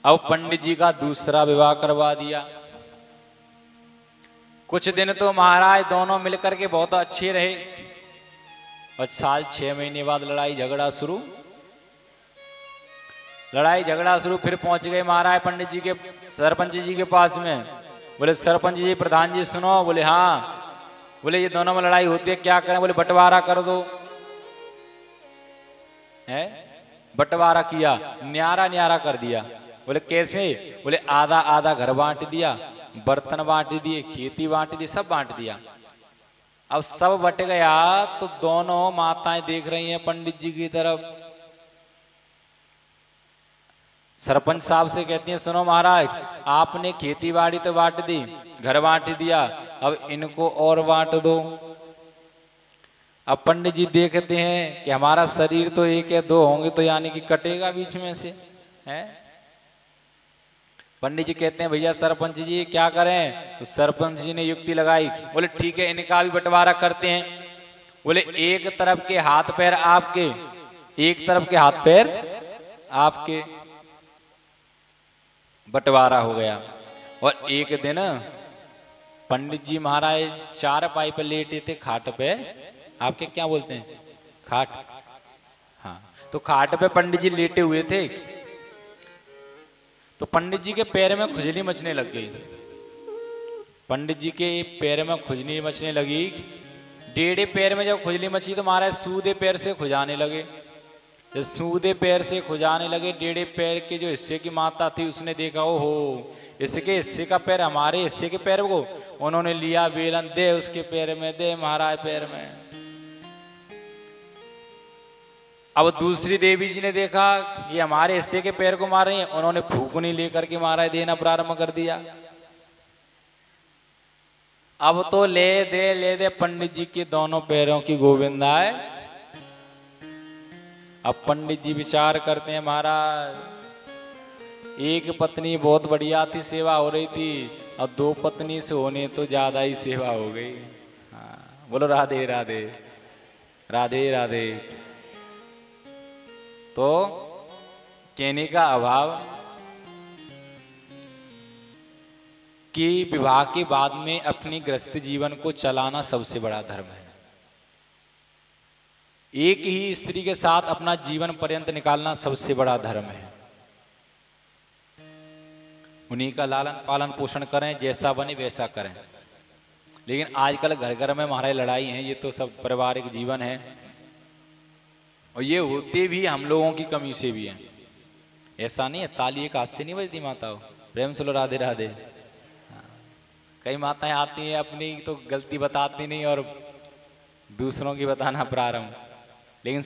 अब पंडित जी का दूसरा विवाह करवा दिया। कुछ दिन तो महाराज दोनों मिलकर के बहुत अच्छे रहे और साल 6 महीने बाद लड़ाई झगड़ा शुरू। फिर पहुंच गए महाराज पंडित जी के सरपंच जी के पास में। बोले सरपंच जी प्रधान जी सुनो। बोले हाँ। बोले ये दोनों में लड़ाई होती है क्या करें। बोले बंटवारा कर दो। है बंटवारा किया, न्यारा न्यारा कर दिया। बोले कैसे। बोले आधा आधा घर बांट दिया, बर्तन बांट दिए, खेती बांट दी, सब बांट दिया। अब सब बट गया तो दोनों माताएं देख रही हैं पंडित जी की तरफ। सरपंच साहब से कहती हैं सुनो महाराज आपने खेती बाड़ी तो बांट दी, घर बांट दिया, अब इनको और बांट दो। अब पंडित जी देखते हैं कि हमारा शरीर तो एक है, दो होंगे तो यानी कि कटेगा बीच में से है। पंडित जी कहते हैं भैया सरपंच जी क्या करें। तो सरपंच जी ने युक्ति लगाई। बोले ठीक है इनका भी बंटवारा करते हैं। बोले एक तरफ के हाथ पैर आपके, एक तरफ के हाथ पैर आपके। बंटवारा हो गया। और एक दिन पंडित जी महाराज चारपाई पे लेटे थे, खाट पे। आपके क्या बोलते हैं खाट। हाँ तो खाट पे पंडित जी लेटे हुए थे तो पंडित जी के पैर में खुजली मचने लग गई। पंडित जी के पैर में खुजली मचने लगी। डेढ़े पैर में जब खुजली मची तो महाराज सूदे पैर से खुजाने लगे। जब सूदे पैर से खुजाने लगे डेढ़े पैर के जो हिस्से की माता थी उसने देखा ओ हो इसके हिस्से का पैर हमारे हिस्से के पैर को। उन्होंने लिया बेलन दे उसके पैर में, दे महाराज पैर में। अब दूसरी देवी जी ने देखा ये हमारे हिस्से के पैर को मार रही हैं। उन्होंने फूकनी लेकर के महाराज देना प्रारंभ कर दिया। अब तो ले दे पंडित जी के दोनों पैरों की गोविंदाए। अब पंडित जी विचार करते हैं महाराज एक पत्नी बहुत बढ़िया थी, सेवा हो रही थी, और दो पत्नी से होने तो ज्यादा ही सेवा हो गई। हाँ बोलो राधे राधे राधे राधे। तो कहने का अभाव कि विवाह के बाद में अपनी गृहस्थ जीवन को चलाना सबसे बड़ा धर्म है। एक ही स्त्री के साथ अपना जीवन पर्यंत निकालना सबसे बड़ा धर्म है। उन्हीं का लालन पालन पोषण करें, जैसा बने वैसा करें। लेकिन आजकल घर घर में हमारे लड़ाई है, ये तो सब पारिवारिक जीवन है और ये होते भी हम लोगों की कमी से भी है। ऐसा नहीं है ताली एक हाथ से नहीं बजती माताओं। प्रेम से लो राधे राधे। कई माताएं आती हैं अपनी तो गलती बताती नहीं और दूसरों की बताना प्रारंभ। लेकिन